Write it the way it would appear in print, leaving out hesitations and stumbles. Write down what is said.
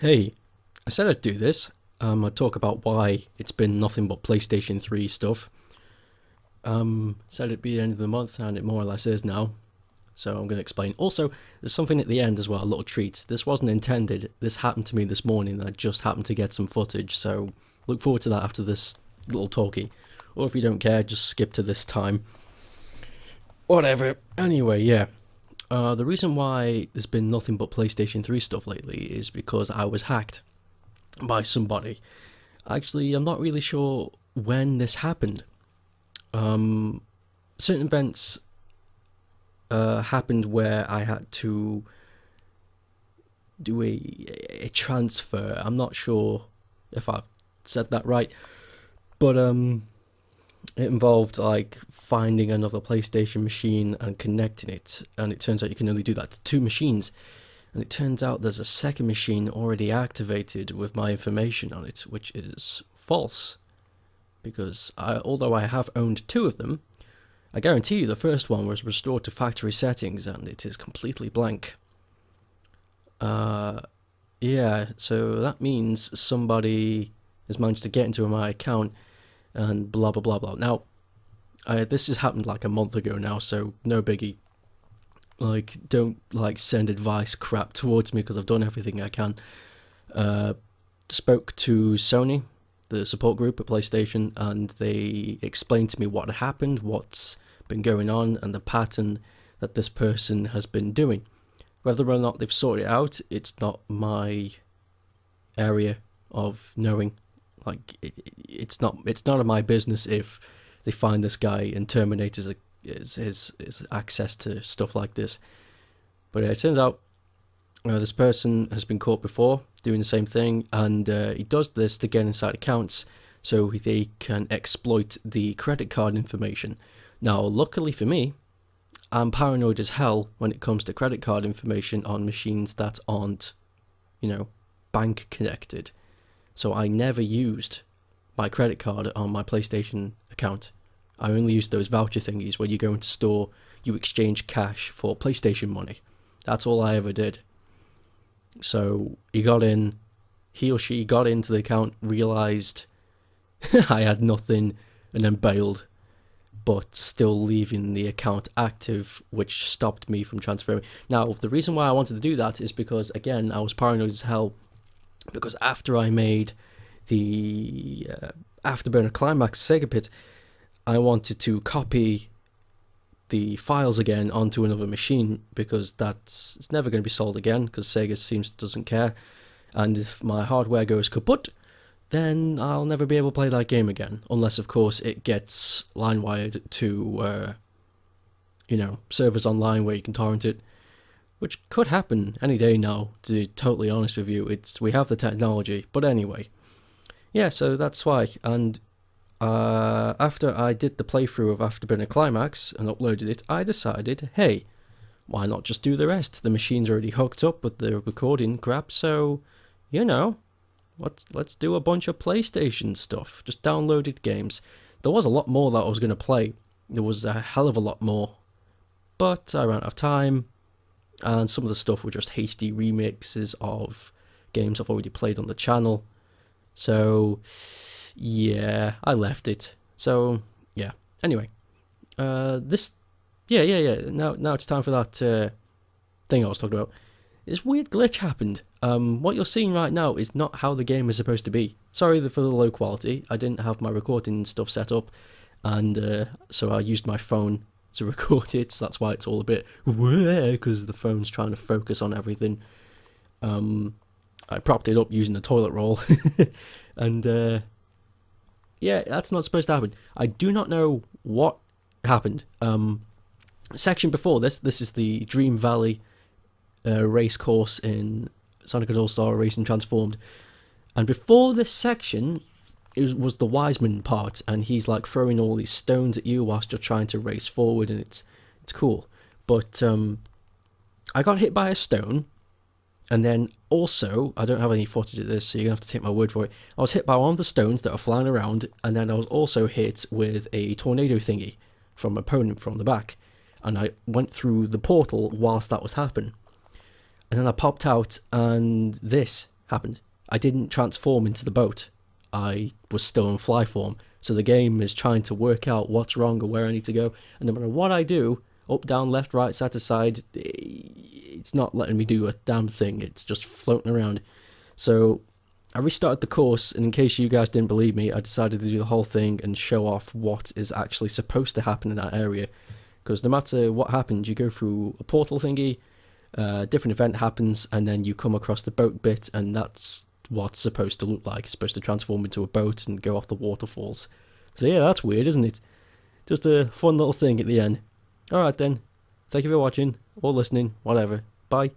Hey, I said I'd do this. I'd talk about why it's been nothing but PlayStation 3 stuff. Said it'd be the end of the month, and it more or less is now. So I'm going to explain. Also, there's something at the end as well, a little treat. This wasn't intended. This happened to me this morning, and I just happened to get some footage. So look forward to that after this little talkie. Or if you don't care, just skip to this time. Whatever. Anyway, yeah. The reason why there's been nothing but PlayStation 3 stuff lately is because I was hacked by somebody. Actually, I'm not really sure when this happened. Certain events happened where I had to do a transfer. I'm not sure if I said that right, but it involved like finding another PlayStation machine and connecting it, and it turns out you can only do that to two machines. And it turns out there's a second machine already activated with my information on it, which is false. Because although I have owned two of them, I guarantee you the first one was restored to factory settings and it is completely blank. Yeah, so that means somebody has managed to get into my account and blah blah blah blah. Now, this has happened like a month ago now, so no biggie. Like, don't like send advice crap towards me because I've done everything I can. Spoke to Sony, the support group at PlayStation, and they explained to me what had happened, what's been going on, and the pattern that this person has been doing. Whether or not they've sorted it out, it's not my area of knowing. Like, it's not of my business if they find this guy and terminate his access to stuff like this. But it turns out this person has been caught before doing the same thing, and he does this to get inside accounts so they can exploit the credit card information. Now, luckily for me, I'm paranoid as hell when it comes to credit card information on machines that aren't, bank connected. So I never used my credit card on my PlayStation account. I only used those voucher thingies where you go into store, you exchange cash for PlayStation money. That's all I ever did. So he or she got into the account, realised I had nothing, and then bailed, but still leaving the account active, which stopped me from transferring. Now, the reason why I wanted to do that is because, again, I was paranoid as hell, because after I made the Afterburner Climax Sega Pit, I wanted to copy the files again onto another machine, because it's never going to be sold again, because Sega doesn't care, and if my hardware goes kaput, then I'll never be able to play that game again, unless of course it gets line wired to servers online where you can torrent it, which could happen any day now, to be totally honest with you. We have the technology. But anyway, yeah, so that's why. And after I did the playthrough of Afterburner Climax and uploaded it, I decided, hey, why not just do the rest? The machine's already hooked up with the recording crap, so, let's do a bunch of PlayStation stuff. Just downloaded games. There was a lot more that I was going to play. There was a hell of a lot more. But I ran out of time, and some of the stuff were just hasty remixes of games I've already played on the channel. So yeah, I left it. So yeah. Anyway, Now it's time for that thing I was talking about. This weird glitch happened. What you're seeing right now is not how the game is supposed to be. Sorry for the low quality. I didn't have my recording stuff set up, and so I used my phone to record it. So that's why it's all a bit weird, because the phone's trying to focus on everything. I propped it up using a toilet roll, and yeah, that's not supposed to happen. I do not know what happened. Section before this is the Dream Valley race course in Sonic and All-Star Racing Transformed, and before this section was the Wiseman part, and he's like throwing all these stones at you whilst you're trying to race forward, and it's cool. But I got hit by a stone, and then also, I don't have any footage of this, so you're going to have to take my word for it. I was hit by one of the stones that are flying around, and then I was also hit with a tornado thingy from an opponent from the back, and I went through the portal whilst that was happening. And then I popped out, and this happened. I didn't transform into the boat. I was still in fly form. So the game is trying to work out what's wrong or where I need to go. And no matter what I do, up, down, left, right, side to side, it's not letting me do a damn thing. It's just floating around. So I restarted the course, and in case you guys didn't believe me, I decided to do the whole thing and show off what is actually supposed to happen in that area. Because no matter what happens, you go through a portal thingy, a different event happens, and then you come across the boat bit, and that's what's supposed to look like. It's supposed to transform into a boat and go off the waterfalls. So yeah, that's weird, isn't it? Just a fun little thing at the end. Alright then, thank you for watching, or listening, whatever. Bye.